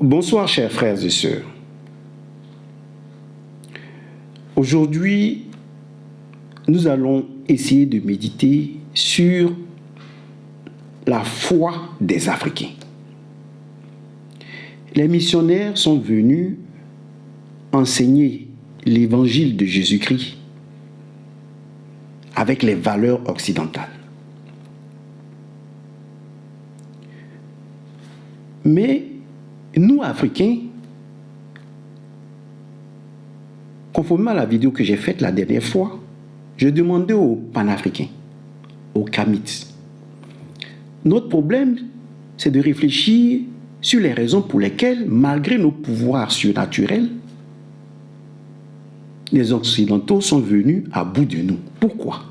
Bonsoir chers frères et sœurs. Aujourd'hui, nous allons essayer de méditer sur la foi des Africains. Les missionnaires sont venus enseigner l'évangile de Jésus-Christ avec les valeurs occidentales. Mais nous, Africains, conformément à la vidéo que j'ai faite la dernière fois, je demandais aux panafricains, aux Kamites. Notre problème, c'est de réfléchir sur les raisons pour lesquelles, malgré nos pouvoirs surnaturels, les Occidentaux sont venus à bout de nous. Pourquoi?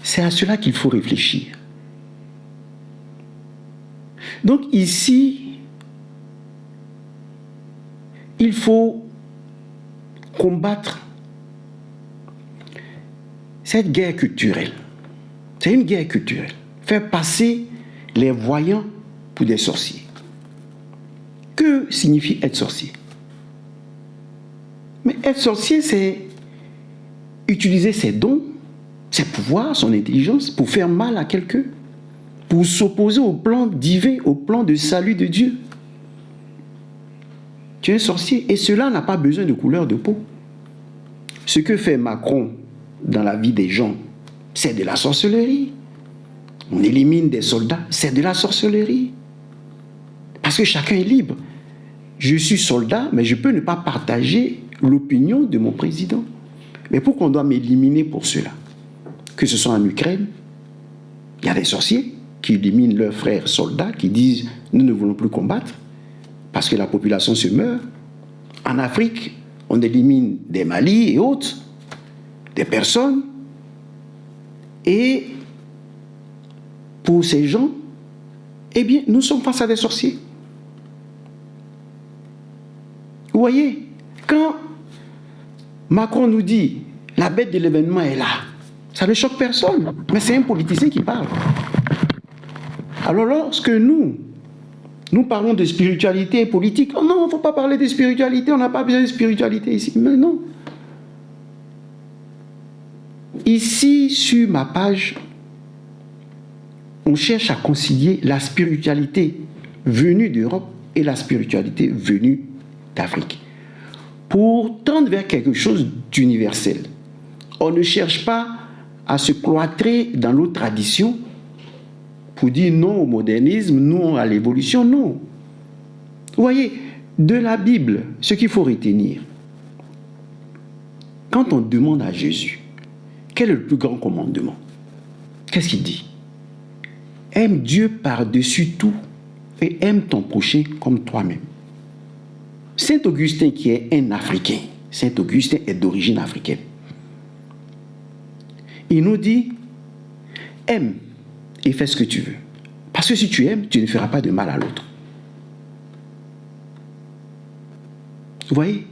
C'est à cela qu'il faut réfléchir. Donc ici, il faut combattre cette guerre culturelle. C'est une guerre culturelle. Faire passer les voyants pour des sorciers. Que signifie être sorcier? Mais être sorcier, c'est utiliser ses dons, ses pouvoirs, son intelligence pour faire mal à quelqu'un, pour s'opposer au plan divin, au plan de salut de Dieu. Tu es un sorcier et cela n'a pas besoin de couleur de peau. Ce que fait Macron dans la vie des gens, c'est de la sorcellerie. On élimine des soldats, c'est de la sorcellerie. Parce que chacun est libre. Je suis soldat, mais je peux ne pas partager l'opinion de mon président. Mais pourquoi on doit m'éliminer pour cela? Que ce soit en Ukraine, il y a des sorciers qui éliminent leurs frères soldats, qui disent « nous ne voulons plus combattre parce que la population se meurt ». En Afrique, on élimine des Mali et autres, des personnes. Et pour ces gens, eh bien, nous sommes face à des sorciers. Vous voyez, quand Macron nous dit « la bête de l'événement est là », ça ne choque personne, mais c'est un politicien qui parle. Alors lorsque nous parlons de spiritualité et politique, oh non, il ne faut pas parler de spiritualité, on n'a pas besoin de spiritualité ici. Mais non. Ici, sur ma page, on cherche à concilier la spiritualité venue d'Europe et la spiritualité venue d'Afrique, pour tendre vers quelque chose d'universel. On ne cherche pas à se cloîtrer dans nos traditions pour dire non au modernisme, non à l'évolution, non. Vous voyez, de la Bible, ce qu'il faut retenir, quand on demande à Jésus, quel est le plus grand commandement? Qu'est-ce qu'il dit? Aime Dieu par-dessus tout et aime ton prochain comme toi-même. Saint Augustin, qui est un Africain, Saint Augustin est d'origine africaine. Il nous dit, aime et fais ce que tu veux. Parce que si tu aimes, tu ne feras pas de mal à l'autre. Vous voyez?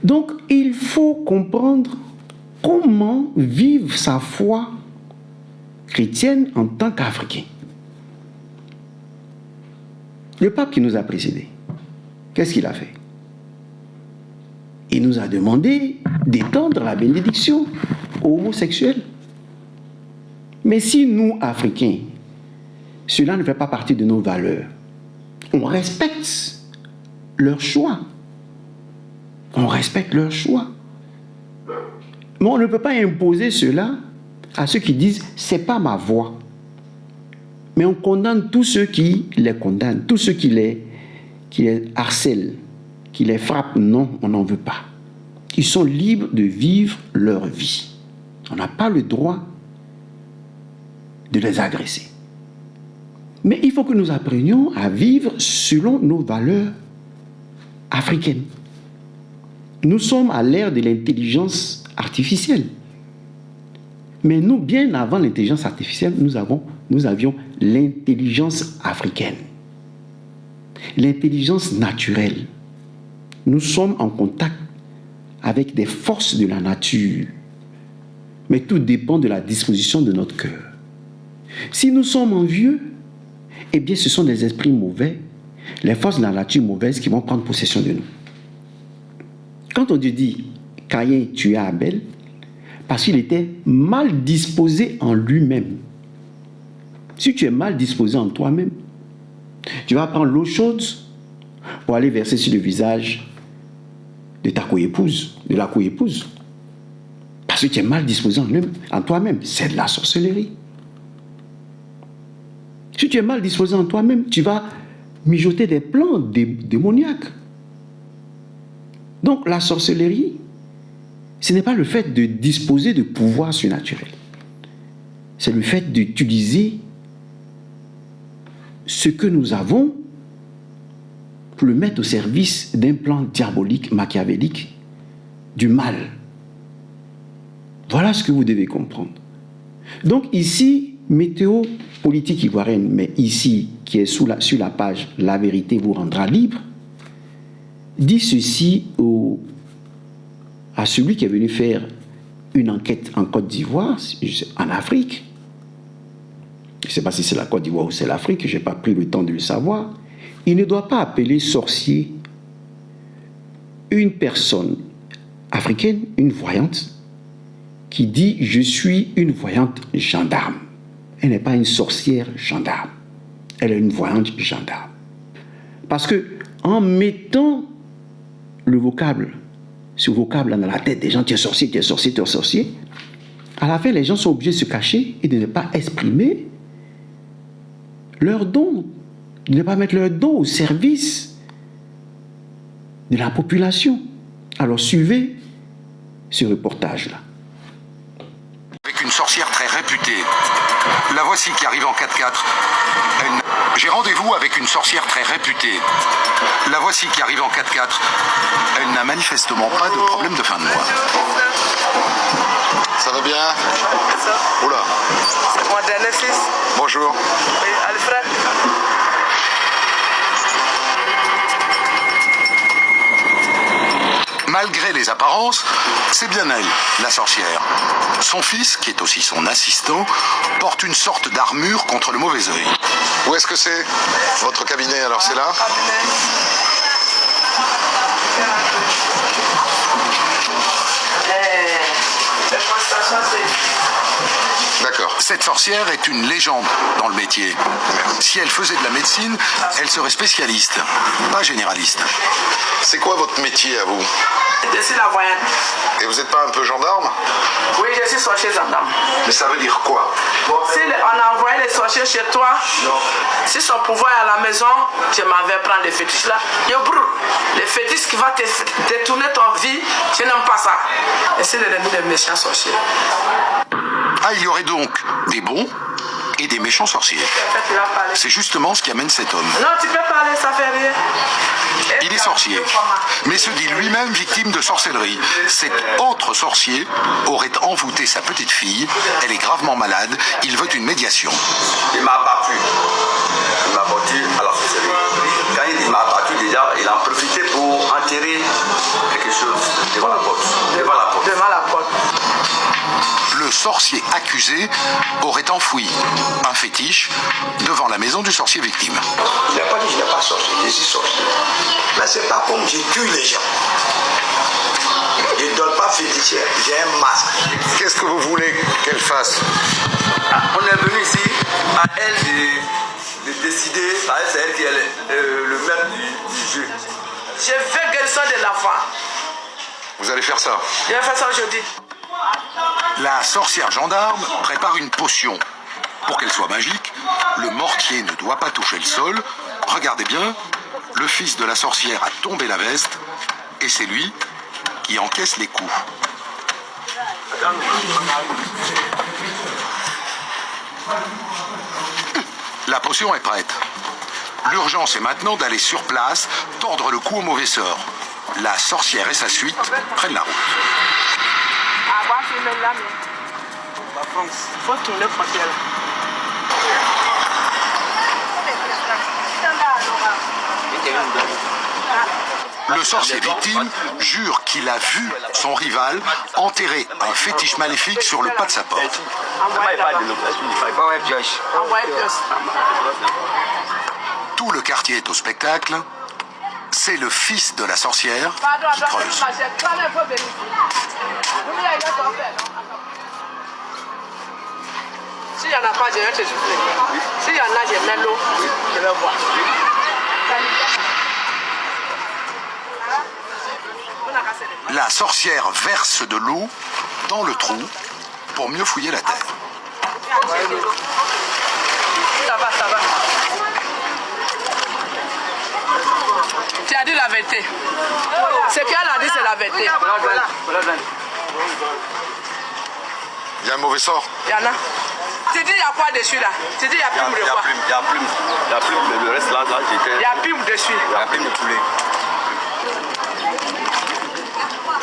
Donc, il faut comprendre comment vivre sa foi chrétienne en tant qu'Africain. Le pape qui nous a précédés, qu'est-ce qu'il a fait? Il nous a demandé d'étendre la bénédiction aux homosexuels. Mais si nous, Africains, cela ne fait pas partie de nos valeurs, on respecte leur choix. On respecte leur choix. Mais on ne peut pas imposer cela à ceux qui disent « c'est pas ma voix ». Mais on condamne tous ceux qui les condamnent, tous ceux qui les harcèlent, qui les frappent. Non, on n'en veut pas. Ils sont libres de vivre leur vie. On n'a pas le droit de les agresser. Mais il faut que nous apprenions à vivre selon nos valeurs africaines. Nous sommes à l'ère de l'intelligence artificielle. Mais nous, bien avant l'intelligence artificielle, nous avions l'intelligence africaine. L'intelligence naturelle. Nous sommes en contact avec des forces de la nature. Mais tout dépend de la disposition de notre cœur. Si nous sommes envieux, eh bien ce sont des esprits mauvais, les forces de la nature mauvaise qui vont prendre possession de nous. Quand on dit Caïn tua Abel, parce qu'il était mal disposé en lui-même. Si tu es mal disposé en toi-même, tu vas prendre l'eau chaude pour aller verser sur le visage de ta coépouse, de la coépouse. Parce que tu es mal disposé en toi-même. C'est de la sorcellerie. Si tu es mal disposé en toi-même, tu vas mijoter des plans démoniaques. Donc la sorcellerie, ce n'est pas le fait de disposer de pouvoirs surnaturels. C'est le fait d'utiliser ce que nous avons pour le mettre au service d'un plan diabolique, machiavélique, du mal. Voilà ce que vous devez comprendre. Donc ici, météo politique ivoirienne, mais ici, qui est sur la page « La vérité vous rendra libre », dit ceci à celui qui est venu faire une enquête en Côte d'Ivoire, en Afrique. Je ne sais pas si c'est la Côte d'Ivoire ou c'est l'Afrique, je n'ai pas pris le temps de le savoir. Il ne doit pas appeler sorcier une personne africaine, une voyante, qui dit « je suis une voyante gendarme ». Elle n'est pas une sorcière gendarme. Elle est une voyante gendarme. Parce que en mettant ce vocable dans la tête des gens, tu es sorcier, tu es sorcier, tu es sorcier, à la fin, les gens sont obligés de se cacher et de ne pas exprimer leurs dons, de ne pas mettre leurs dons au service de la population. Alors, suivez ce reportage-là. Avec une sorcière très réputée. La voici qui arrive en 4x4. J'ai rendez-vous avec une sorcière très réputée. La voici qui arrive en 4x4. Elle n'a manifestement pas de problème de fin de mois. Ça va bien? Oula. C'est mon dernier fils. Bonjour. Oui, Alfred. Malgré les apparences, c'est bien elle, la sorcière. Son fils, qui est aussi son assistant, porte une sorte d'armure contre le mauvais œil. Où est-ce que c'est? Votre cabinet, alors c'est là? D'accord. Cette sorcière est une légende dans le métier. Si elle faisait de la médecine, elle serait spécialiste, pas généraliste. C'est quoi votre métier à vous? Je suis la voyante. Et vous n'êtes pas un peu gendarme? Oui, je suis sorcier gendarme. Mais ça veut dire quoi? Si on a envoyé les sorciers chez toi, si son pouvoir est à la maison, je m'en vais prendre les fétiches là. Yo brou, les fétiches qui vont te détourner ton vie, je n'aime pas ça. Et c'est l'ennemi des méchants sorciers. Ah, il y aurait donc des bons et des méchants sorciers. C'est justement ce qui amène cet homme. Non, tu peux parler, ça fait rien. Il est sorcier, mais se dit lui-même victime de sorcellerie. Cet autre sorcier aurait envoûté sa petite fille. Elle est gravement malade. Il veut une médiation. Il m'a battu. Il m'a battu à la sorcellerie. Quand il m'a battu déjà, il en profitait pour enterrer quelque chose devant la porte. Devant la porte. Le sorcier accusé aurait enfoui un fétiche devant la maison du sorcier victime. Il n'a pas dit je n'ai pas sorcier, je suis sorcier. Mais c'est pas comme je tue les gens. Je ne donne pas féticheur, j'ai un masque. Qu'est-ce que vous voulez qu'elle fasse? On est venu ici à elle de décider, c'est elle qui est le maître du jeu. Je veux qu'elle sorte de l'enfant. Vous allez faire ça? Je vais faire ça aujourd'hui. La sorcière gendarme prépare une potion. Pour qu'elle soit magique, le mortier ne doit pas toucher le sol. Regardez bien, le fils de la sorcière a tombé la veste et c'est lui qui encaisse les coups. La potion est prête. L'urgence est maintenant d'aller sur place, tordre le cou au mauvais sort. La sorcière et sa suite prennent la route. Il faut tourner frontière. Le sorcier victime jure qu'il a vu son rival enterrer un fétiche maléfique sur le pas de sa porte. Tout le quartier est au spectacle. C'est le fils de la sorcière qui creuse. S'il n'y en a pas, je vais te souffler. S'il y en a, je mets l'eau. Je vais voir. La sorcière verse de l'eau dans le trou pour mieux fouiller la terre. Ça va, ça va. Tu as dit la vérité. Ce qu'elle a dit, c'est la vérité. Il y a un mauvais sort. Il y en a. Tu dis, il y a quoi dessus là? Tu dis, il y a plume de quoi? Il y a plume, le reste là, j'étais. Il y a plume dessus. Il y a plume de poulet.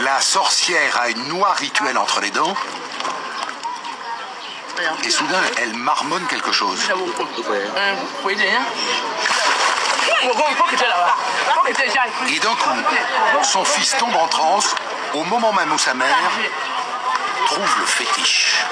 La sorcière a une noix rituelle entre les dents. Et soudain, elle marmonne quelque chose. Et d'un coup, son fils tombe en transe au moment même où sa mère trouve le fétiche.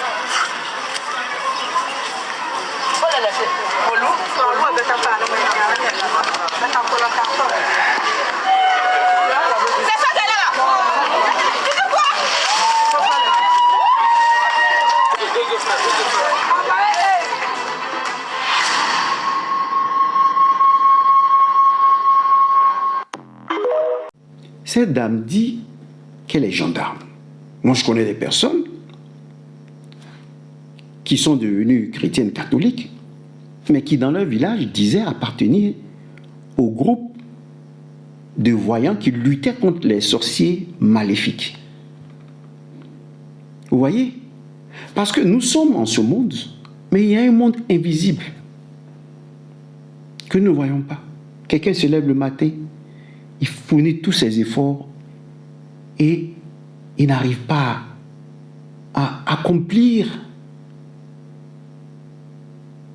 Cette dame dit qu'elle est gendarme. Moi, je connais des personnes qui sont devenues chrétiennes catholiques, mais qui, dans leur village, disaient appartenir au groupe de voyants qui luttaient contre les sorciers maléfiques. Vous voyez? Parce que nous sommes en ce monde, mais il y a un monde invisible que nous ne voyons pas. Quelqu'un se lève le matin, il fournit tous ses efforts et il n'arrive pas à accomplir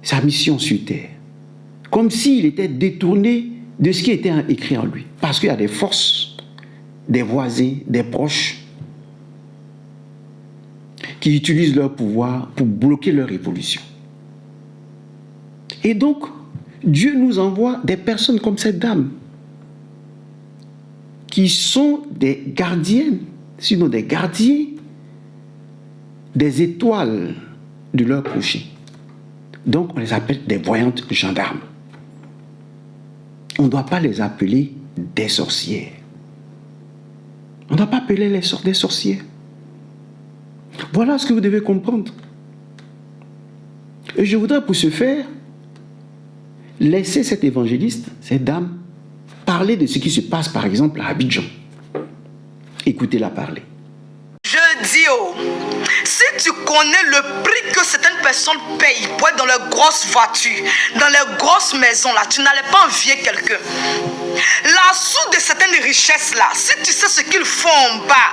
sa mission sur terre. Comme s'il était détourné de ce qui était écrit en lui. Parce qu'il y a des forces, des voisins, des proches qui utilisent leur pouvoir pour bloquer leur évolution. Et donc, Dieu nous envoie des personnes comme cette dame qui sont des gardiennes, sinon des gardiens des étoiles de leur prochain. Donc, on les appelle des voyantes gendarmes. On ne doit pas les appeler des sorcières. On ne doit pas appeler des sorcières. Voilà ce que vous devez comprendre. Et je voudrais pour ce faire laisser cet évangéliste, cette dame, parler de ce qui se passe par exemple à Abidjan. Écoutez-la parler. Je dis, si tu connais le prix que certaines personnes payent pour être dans leurs grosses voitures, dans leurs grosses maisons, là, tu n'allais pas envier quelqu'un. La source de certaines richesses là, si tu sais ce qu'ils font en bas,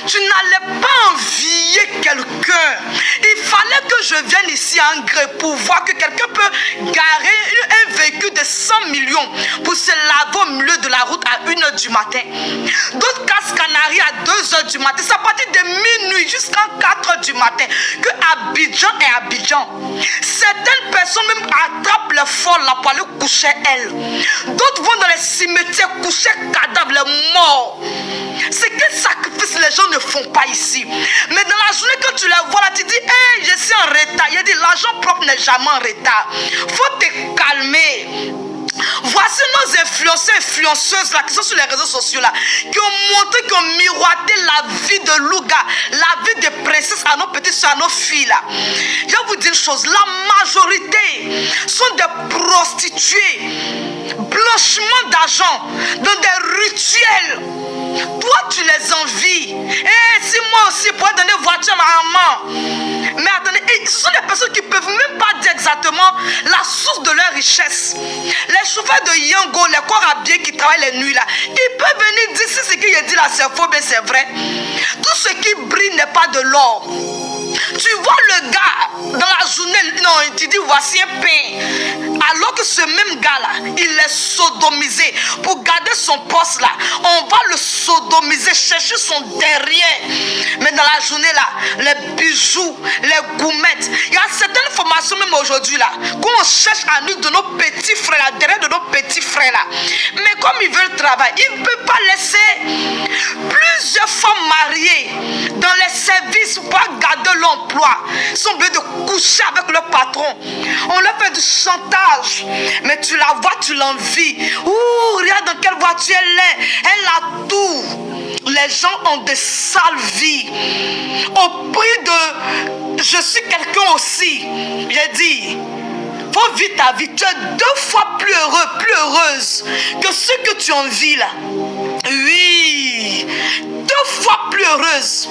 tu n'allais pas envier quelqu'un. Il fallait que je vienne ici à Angré pour voir que quelqu'un peut garer un véhicule de 100 millions pour se laver au milieu de la route à 1h du matin. D'autres cassent Canaries à 2h du matin. C'est à partir de minuit jusqu'à 4h du matin que Abidjan est Abidjan. Certaines personnes même attrapent les folles là pour aller coucher elles. D'autres vont dans les cimetières coucher cadavres, les morts. C'est quel sacrifice les gens ne font pas ici. Mais dans la journée quand tu les vois là, tu dis hey, je suis en retard. Il dit l'argent propre n'est jamais en retard. Faut te calmer. Voici nos influenceurs, influenceuses là, qui sont sur les réseaux sociaux là, qui ont montré, qui ont miroité la vie de Louga, la vie de princesse à nos petites soeurs, à nos filles là. Je vais vous dire une chose, la majorité sont des prostituées, blanchiment d'argent, dans des rituels. Toi tu les envies. Et si moi aussi pour donner voiture à ma maman. Mais attendez, ce sont des personnes qui ne peuvent même pas dire exactement la source de leur richesse. Les chauffeurs de Yango, les corps habillés qui travaillent les nuits là, ils peuvent venir dire si ce qu'il dit là c'est faux, mais c'est vrai. Tout ce qui brille n'est pas de l'or. Tu vois le gars dans la journée, non, tu dis voici un pain Alors que ce même gars-là, il est sodomisé. Pour garder son poste là, on va le sodomiser, chercher son derrière. Mais dans la journée là, les bijoux, les goumettes, il y a certaines formations même aujourd'hui là, qu'on cherche à nous de nos petits frères là, derrière de nos petits frères là. Mais comme ils veulent travailler, ils ne peuvent pas laisser plusieurs femmes mariées dans les services pour garder l'emploi. Ils sont obligés de coucher avec le patron. On leur fait du chantage. Mais tu la vois, tu l'envies. Ouh, regarde dans quelle voiture elle est. Elle a tout. Les gens ont des sales vies. Au prix de... Je suis quelqu'un aussi. J'ai dit... Faut vivre ta vie. Tu es 2 fois plus heureux, plus heureuse que ce que tu envies là. Oui, 2 fois plus heureuse.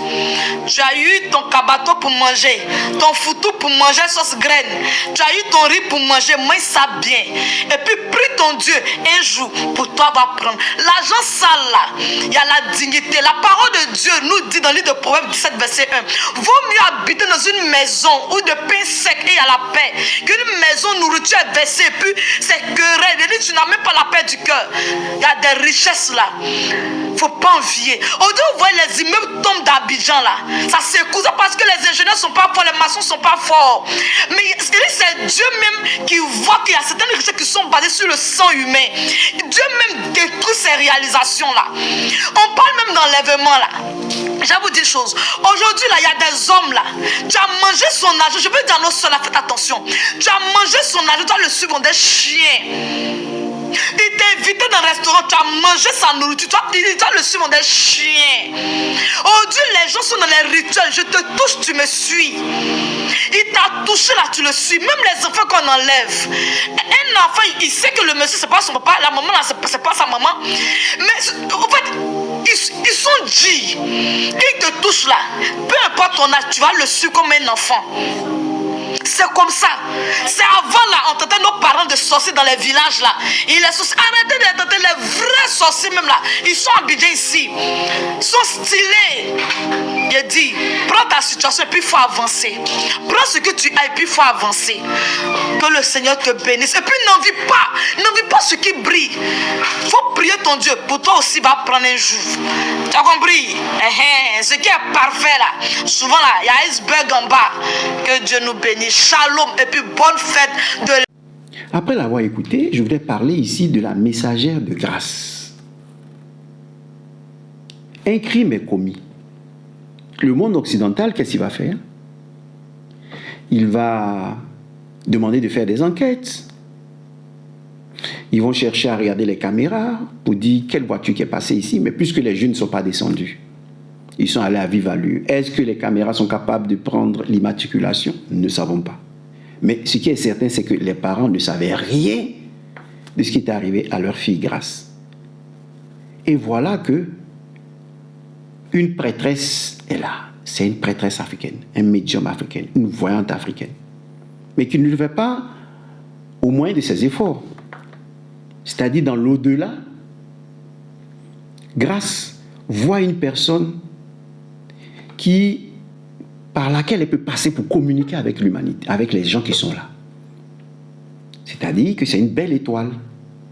Tu as eu ton cabato pour manger, ton foutou pour manger sauce graine. Tu as eu ton riz pour manger, mange ça bien. Et puis prie ton Dieu, un jour pour toi va prendre. L'argent sale là, il y a la dignité. La parole de Dieu nous dit dans le livre de Proverbes 17 verset 1. Vaut mieux habiter dans une maison où de pain sec et il y a la paix qu'une maison nourriture est versée et puis c'est querelle. Tu n'as même pas la paix du cœur. Il y a des richesses là. Faut pas envier. Aujourd'hui, vous voyez les immeubles tombent d'Abidjan là. Ça s'écoute parce que les ingénieurs sont pas forts, les maçons sont pas forts. Mais c'est Dieu même qui voit qu'il y a certaines richesses qui sont basées sur le sang humain. Dieu même détruit ces réalisations là. On parle même d'enlèvement là. Je vais vous dire une chose. Aujourd'hui là, il y a des hommes là. Tu as mangé son argent. Je veux dire à nos soeurs là, faites attention. Tu as mangé son argent, tu dois le suivre des chiens. Il t'a invité dans un restaurant, tu as mangé sa nourriture, tu dois le suivre des chiens. Aujourd'hui, les gens sont dans les rituels. Je te touche, tu me suis. Il t'a touché là, tu le suis. Même les enfants qu'on enlève. Un enfant, il sait que le monsieur, c'est pas son papa. La maman là, c'est pas sa maman. Mais en fait, ils sont dits. Ils te touchent là. Peu importe ton âge, tu vas le suivre comme un enfant. C'est comme ça. C'est avant là, on tentait nos parents de sorciers dans les villages là. Et les sorciers, arrêtez de tenter les vrais sorciers même là. Ils sont habillés ici. Ils sont stylés. Il dit, prends ta situation et puis il faut avancer. Prends ce que tu as et puis il faut avancer. Que le Seigneur te bénisse. Et puis n'envie pas ce qui brille. Il faut prier ton Dieu. Pour toi aussi va prendre un jour. Tu as compris? Ce qui est parfait là. Souvent là, il y a un iceberg en bas. Que Dieu nous bénisse. Shalom et puis bonne fête de... Après l'avoir écouté, je voudrais parler ici de la messagère de grâce. Un crime est commis. Le monde occidental, qu'est-ce qu'il va faire? Il va demander de faire des enquêtes. Ils vont chercher à regarder les caméras pour dire quelle voiture qui est passée ici, mais puisque les jeunes ne sont pas descendus, ils sont allés à vive allure. Est-ce que les caméras sont capables de prendre l'immatriculation? Nous ne savons pas. Mais ce qui est certain, c'est que les parents ne savaient rien de ce qui est arrivé à leur fille Grâce. Et voilà que une prêtresse est là. C'est une prêtresse africaine, un médium africain, une voyante africaine. Mais qui ne le fait pas au moyen de ses efforts. C'est-à-dire dans l'au-delà. Grâce voit une personne par laquelle elle peut passer pour communiquer avec l'humanité, avec les gens qui sont là. C'est-à-dire que c'est une belle étoile.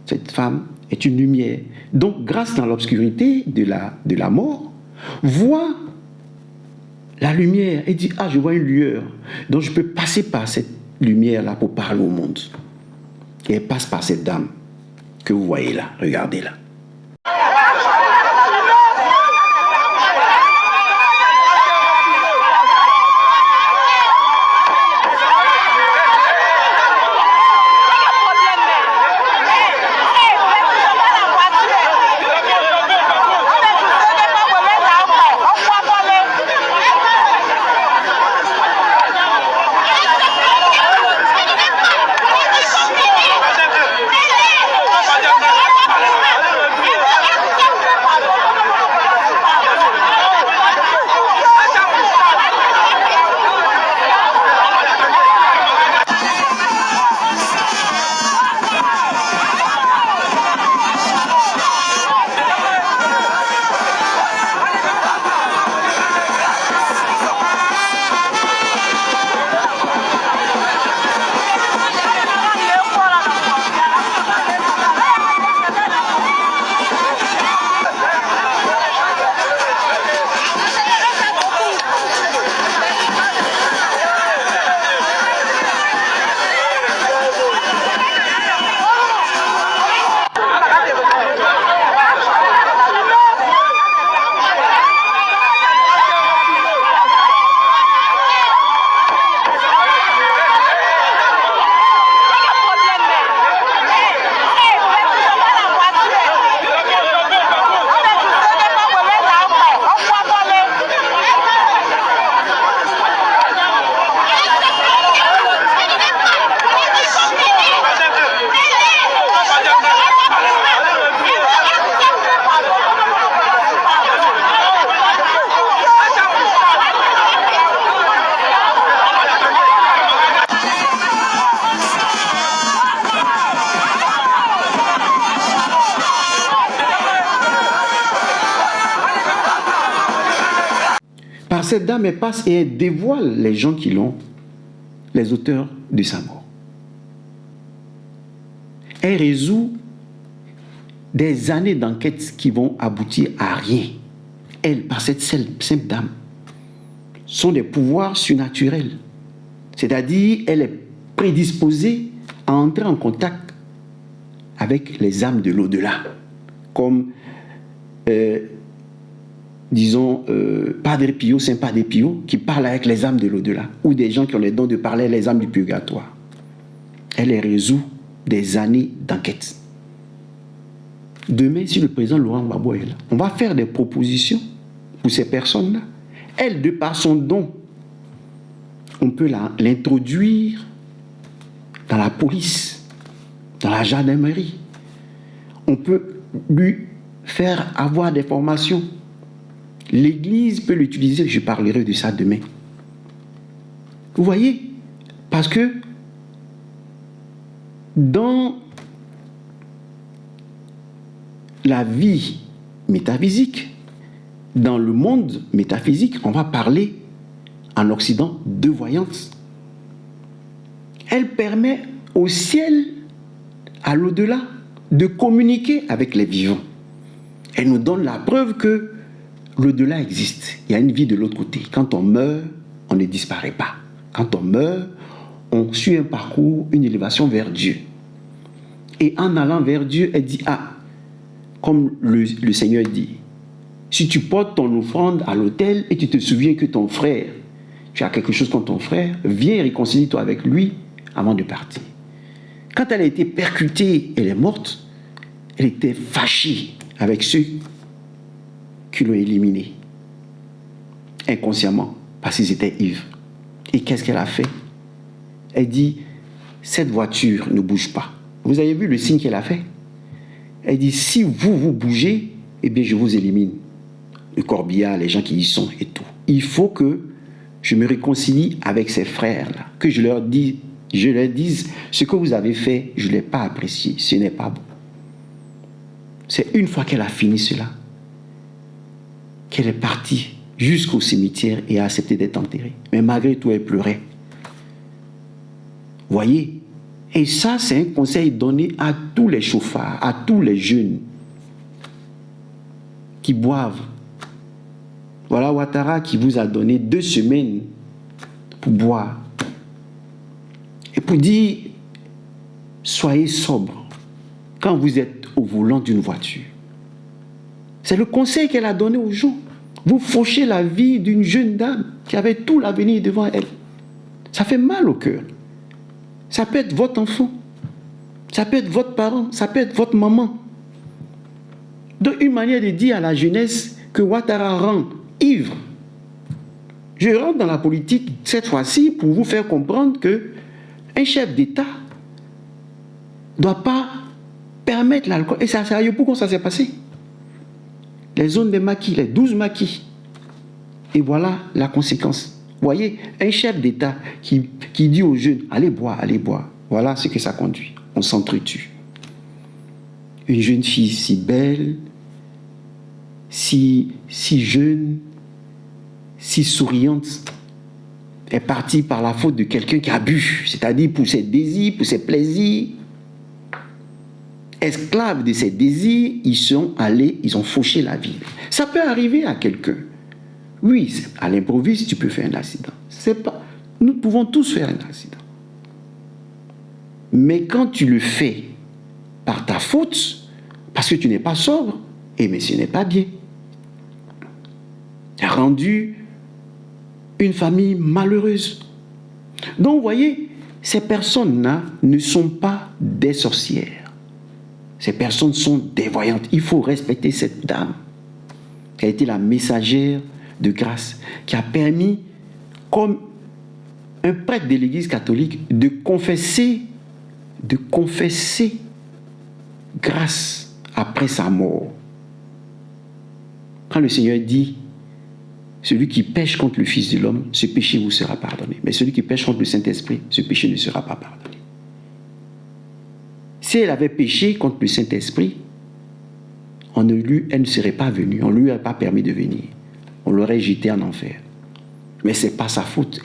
Cette femme est une lumière. Donc, Grâce, dans l'obscurité de la mort, voit la lumière et dit, ah, je vois une lueur. Donc, je peux passer par cette lumière-là pour parler au monde. Et elle passe par cette dame que vous voyez là. Regardez-la. Alors cette dame, elle passe et elle dévoile les gens qui l'ont, les auteurs de sa mort. Elle résout des années d'enquête qui vont aboutir à rien. Elle, par cette simple dame, sont des pouvoirs surnaturels. C'est-à-dire, elle est prédisposée à entrer en contact avec les âmes de l'au-delà. Comme, Padre Pio, Saint Padre Pio, qui parle avec les âmes de l'au-delà, ou des gens qui ont le don de parler avec les âmes du purgatoire. Elle les résout des années d'enquête. Demain, si le président Laurent Gbagbo est là, on va faire des propositions pour ces personnes-là. Elle, de par son don, on peut l'introduire dans la police, dans la gendarmerie. On peut lui faire avoir des formations. L'Église peut l'utiliser, je parlerai de ça demain. Vous voyez, parce que dans la vie métaphysique, dans le monde métaphysique, on va parler en Occident de voyance. Elle permet au ciel, à l'au-delà, de communiquer avec les vivants. Elle nous donne la preuve que l'au-delà existe. Il y a une vie de l'autre côté. Quand on meurt, on ne disparaît pas. Quand on meurt, on suit un parcours, une élévation vers Dieu. Et en allant vers Dieu, elle dit, comme le Seigneur dit, si tu portes ton offrande à l'autel et tu te souviens que ton frère, tu as quelque chose contre ton frère, viens réconcilie-toi avec lui avant de partir. Quand elle a été percutée, elle est morte, elle était fâchée avec ceux qui l'ont éliminée, inconsciemment, parce qu'ils étaient ivres. Et qu'est-ce qu'elle a fait? Elle dit, cette voiture ne bouge pas. Vous avez vu le signe qu'elle a fait? Elle dit, si vous bougez, eh bien je vous élimine. Le corbillard, les gens qui y sont et tout. Il faut que je me réconcilie avec ces frères-là, que je leur dise, ce que vous avez fait, je ne l'ai pas apprécié, ce n'est pas bon. C'est une fois qu'elle a fini cela, qu'elle est partie jusqu'au cimetière et a accepté d'être enterrée. Mais malgré tout, elle pleurait. Voyez? Et ça, c'est un conseil donné à tous les chauffards, à tous les jeunes qui boivent. Voilà Ouattara qui vous a donné 2 semaines pour boire. Et pour dire, soyez sobre quand vous êtes au volant d'une voiture. C'est le conseil qu'elle a donné aux gens. Vous fauchez la vie d'une jeune dame qui avait tout l'avenir devant elle. Ça fait mal au cœur. Ça peut être votre enfant. Ça peut être votre parent. Ça peut être votre maman. Donc, une manière de dire à la jeunesse que Ouattara rend ivre. Je rentre dans la politique cette fois-ci pour vous faire comprendre que un chef d'État ne doit pas permettre l'alcool. Et c'est sérieux, pourquoi ça s'est passé? Les zones de maquis, les 12 maquis. Et voilà la conséquence. Vous voyez, un chef d'État qui dit aux jeunes, allez boire, voilà ce que ça conduit. On s'entretue. Une jeune fille si belle, si jeune, si souriante, est partie par la faute de quelqu'un qui a bu, c'est-à-dire pour ses désirs, pour ses plaisirs. Esclaves de ses désirs, ils sont allés, ils ont fauché la vie. Ça peut arriver à quelqu'un. Oui, à l'improviste, tu peux faire un accident. Nous pouvons tous faire un accident. Mais quand tu le fais par ta faute, parce que tu n'es pas sobre, mais ce n'est pas bien. Tu as rendu une famille malheureuse. Donc, vous voyez, ces personnes-là ne sont pas des sorcières. Ces personnes sont des voyantes. Il faut respecter cette dame qui a été la messagère de grâce, qui a permis, comme un prêtre de l'Église catholique, de confesser grâce après sa mort. Quand le Seigneur dit, celui qui pêche contre le Fils de l'homme, ce péché vous sera pardonné. Mais celui qui pêche contre le Saint-Esprit, ce péché ne sera pas pardonné. Si elle avait péché contre le Saint-Esprit, elle ne serait pas venue, on ne lui aurait pas permis de venir. On l'aurait jeté en enfer. Mais ce n'est pas sa faute.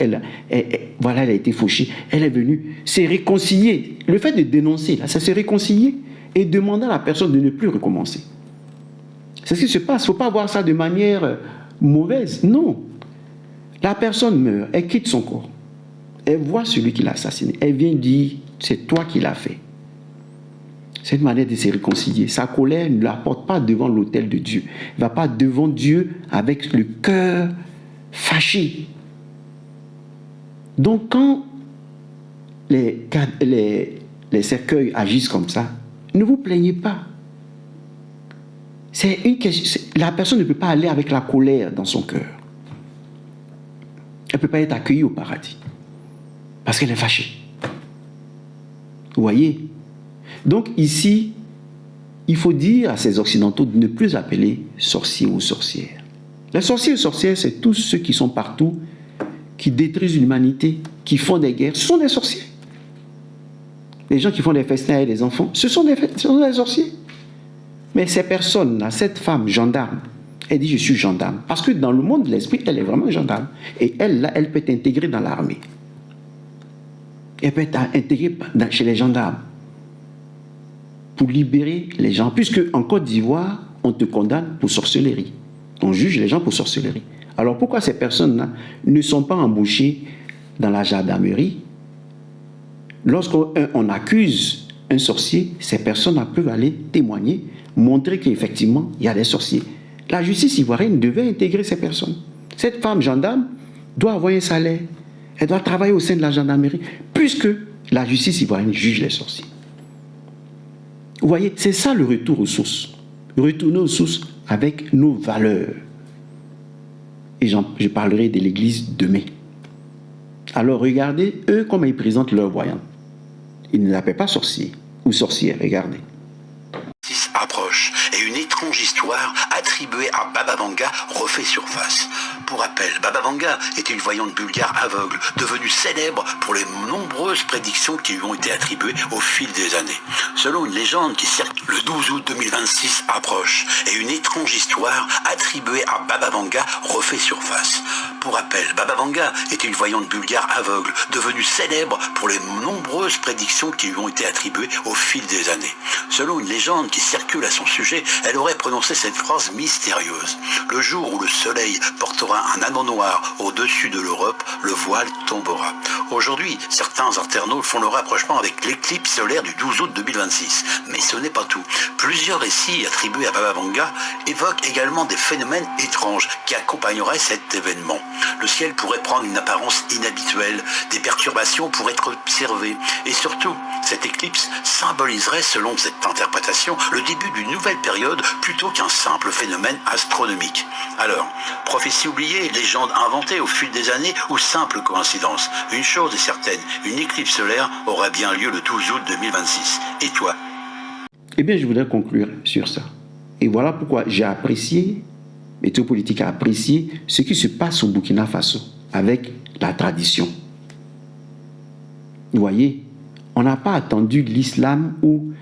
Voilà, elle a été fauchée. Elle est venue se réconcilier. Le fait de dénoncer, là, c'est se réconcilier et demander à la personne de ne plus recommencer. C'est ce qui se passe. Il ne faut pas voir ça de manière mauvaise. Non. La personne meurt, elle quitte son corps. Elle voit celui qui l'a assassiné. Elle vient dire, c'est toi qui l'as fait. C'est une manière de se réconcilier. Sa colère ne la porte pas devant l'autel de Dieu. Elle ne va pas devant Dieu avec le cœur fâché. Donc quand les cercueils agissent comme ça, ne vous plaignez pas. C'est une question. La personne ne peut pas aller avec la colère dans son cœur. Elle ne peut pas être accueillie au paradis. Parce qu'elle est fâchée. Vous voyez? Donc ici, il faut dire à ces Occidentaux de ne plus appeler sorciers ou sorcières. Les sorciers et sorcières, c'est tous ceux qui sont partout, qui détruisent l'humanité, qui font des guerres. Ce sont des sorciers. Les gens qui font des festins et des enfants, ce sont des sorciers. Mais ces personnes-là, cette femme gendarme, elle dit je suis gendarme. Parce que dans le monde de l'esprit, elle est vraiment gendarme. Et elle, là, elle peut être intégrée dans l'armée. Elle peut être intégrée chez les gendarmes. Pour libérer les gens. Puisque en Côte d'Ivoire, on te condamne pour sorcellerie. On juge les gens pour sorcellerie. Alors pourquoi ces personnes-là ne sont pas embauchées dans la gendarmerie? Lorsqu'on accuse un sorcier, ces personnes peuvent aller témoigner, montrer qu'effectivement, il y a des sorciers. La justice ivoirienne devait intégrer ces personnes. Cette femme gendarme doit avoir un salaire. Elle doit travailler au sein de la gendarmerie, puisque la justice ivoirienne juge les sorciers. Vous voyez, c'est ça le retour aux sources. Retourner aux sources avec nos valeurs. Et je parlerai de l'Église demain. Alors regardez, eux, comment ils présentent leurs voyants. Ils ne l'appellent pas sorcier ou sorcière, regardez. Approche et une étrange histoire attribuée à Baba Vanga refait surface. Pour rappel, Baba Vanga était une voyante bulgare aveugle, devenue célèbre pour les nombreuses prédictions qui lui ont été attribuées au fil des années. Selon une légende qui circule, le 12 août 2026 approche et une étrange histoire attribuée à Baba Vanga refait surface. Pour rappel, Baba Vanga était une voyante bulgare aveugle, devenue célèbre pour les nombreuses prédictions qui lui ont été attribuées au fil des années. Selon une légende qui circule à son sujet, elle aurait prononcé cette phrase mystérieuse. Le jour où le soleil portera un anneau noir au-dessus de l'Europe, le voile tombera. Aujourd'hui, certains internautes font le rapprochement avec l'éclipse solaire du 12 août 2026. Mais ce n'est pas tout. Plusieurs récits attribués à Baba Vanga évoquent également des phénomènes étranges qui accompagneraient cet événement. Le ciel pourrait prendre une apparence inhabituelle, des perturbations pourraient être observées, et surtout, cette éclipse symboliserait, selon cette interprétation, le début d'une nouvelle période plutôt qu'un simple phénomène astronomique. Alors, prophétie oubliée, légende inventée au fil des années ou simple coïncidence? Une chose est certaine, une éclipse solaire aura bien lieu le 12 août 2026. Et toi? Eh bien, je voudrais conclure sur ça. Et voilà pourquoi j'ai apprécié, Météopolitique a apprécié ce qui se passe au Burkina Faso avec la tradition. Vous voyez, on n'a pas attendu l'islam ou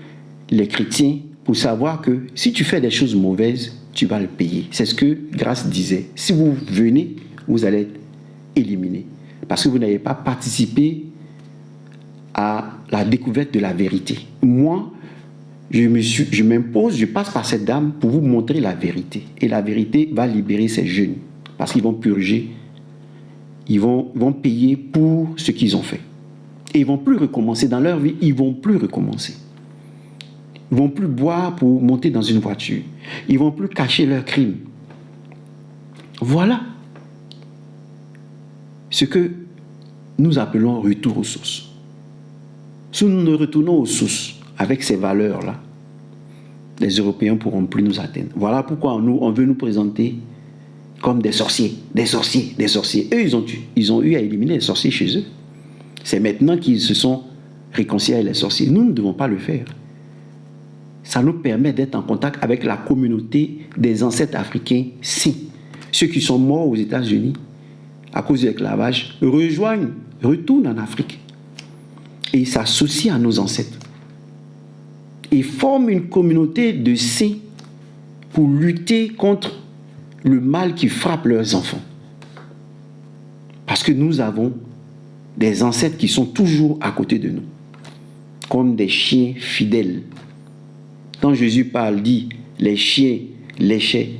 les chrétiens pour savoir que si tu fais des choses mauvaises, tu vas le payer. C'est ce que Grace disait. Si vous venez, vous allez être éliminé. Parce que vous n'avez pas participé à la découverte de la vérité. Moi, je m'impose, je passe par cette dame pour vous montrer la vérité. Et la vérité va libérer ces jeunes. Parce qu'ils vont purger. Ils vont payer pour ce qu'ils ont fait. Et ils ne vont plus recommencer dans leur vie. Ils ne vont plus recommencer. Ils ne vont plus boire pour monter dans une voiture. Ils ne vont plus cacher leurs crimes. Voilà ce que nous appelons retour aux sources. Si nous ne retournons aux sources avec ces valeurs-là, les Européens ne pourront plus nous atteindre. Voilà pourquoi on veut nous présenter comme des sorciers, des sorciers, des sorciers. Eux, ils ont eu à éliminer les sorciers chez eux. C'est maintenant qu'ils se sont réconciliés avec les sorciers. Nous ne devons pas le faire. Ça nous permet d'être en contact avec la communauté des ancêtres africains saints. Ceux qui sont morts aux États-Unis à cause de l'esclavage retournent en Afrique et s'associent à nos ancêtres et forment une communauté de saints pour lutter contre le mal qui frappe leurs enfants. que nous avons des ancêtres qui sont toujours à côté de nous, comme des chiens fidèles. Quand Jésus parle, dit, les chiens léchaient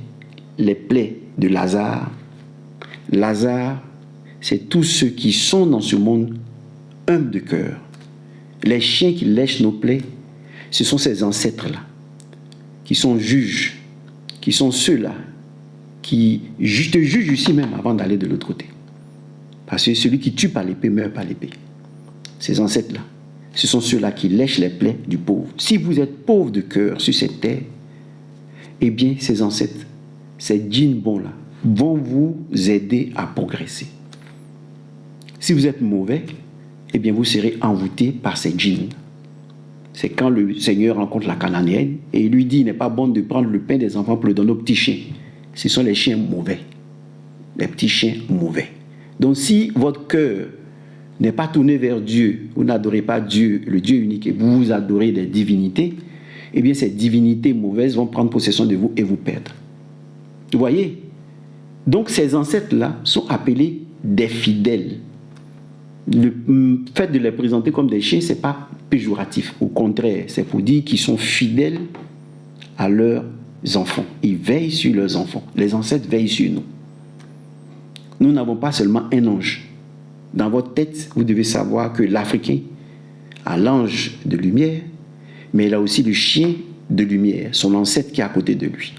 les plaies de Lazare. Lazare, c'est tous ceux qui sont dans ce monde humbles de cœur. Les chiens qui lèchent nos plaies, ce sont ces ancêtres-là, qui sont juges, qui sont ceux-là, qui te jugent ici même avant d'aller de l'autre côté. Parce que celui qui tue par l'épée meurt par l'épée. Ces ancêtres-là, ce sont ceux-là qui lèchent les plaies du pauvre. Si vous êtes pauvre de cœur sur cette terre, eh bien, ces ancêtres, ces djinns bons-là, vont vous aider à progresser. Si vous êtes mauvais, eh bien, vous serez envoûté par ces djinns. C'est quand le Seigneur rencontre la Cananéenne et il lui dit, il n'est pas bon de prendre le pain des enfants pour le donner aux petits chiens. Ce sont les chiens mauvais. Les petits chiens mauvais. Donc, si votre cœur n'est pas tourné vers Dieu, vous n'adorez pas Dieu, le Dieu unique, et vous adorez des divinités, eh bien, ces divinités mauvaises vont prendre possession de vous et vous perdre. Vous voyez? Donc, ces ancêtres-là sont appelés des fidèles. Le fait de les présenter comme des chiens, ce n'est pas péjoratif. Au contraire, c'est pour dire qu'ils sont fidèles à leurs enfants. Ils veillent sur leurs enfants. Les ancêtres veillent sur nous. Nous n'avons pas seulement un ange. Dans votre tête, vous devez savoir que l'Africain a l'ange de lumière, mais il a aussi le chien de lumière, son ancêtre qui est à côté de lui.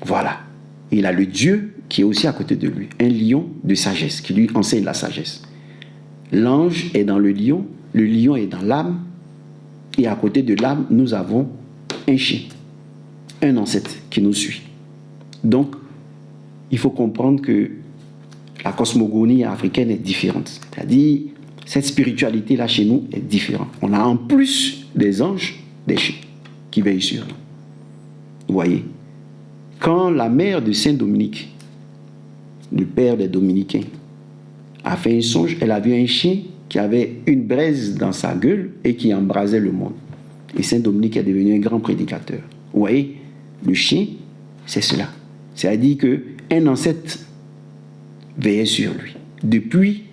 Voilà. Il a le Dieu qui est aussi à côté de lui, un lion de sagesse, qui lui enseigne la sagesse. L'ange est dans le lion est dans l'âme, et à côté de l'âme, nous avons un chien, un ancêtre qui nous suit. Donc, il faut comprendre que la cosmogonie africaine est différente. C'est-à-dire, cette spiritualité-là chez nous est différente. On a en plus des anges, des chiens qui veillent sur nous. Vous voyez? Quand la mère de Saint Dominique, le père des Dominicains, a fait un songe, elle a vu un chien qui avait une braise dans sa gueule et qui embrasait le monde. Et Saint Dominique est devenu un grand prédicateur. Vous voyez? Le chien, c'est cela. C'est-à-dire qu'un ancêtre veillait sur lui. Depuis,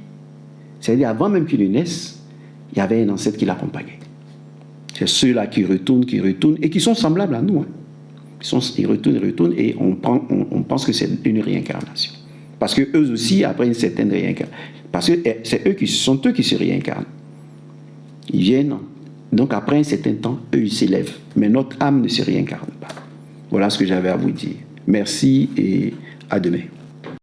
c'est-à-dire avant même qu'il ne naisse, il y avait un ancêtre qui l'accompagnait. C'est ceux-là qui retournent et qui sont semblables à nous. Ils retournent et on pense que c'est une réincarnation. Parce que eux aussi, après une certaine réincarnation, parce que sont eux qui se réincarnent. Ils viennent, donc après un certain temps, eux ils s'élèvent. Mais notre âme ne se réincarne pas. Voilà ce que j'avais à vous dire. Merci et à demain.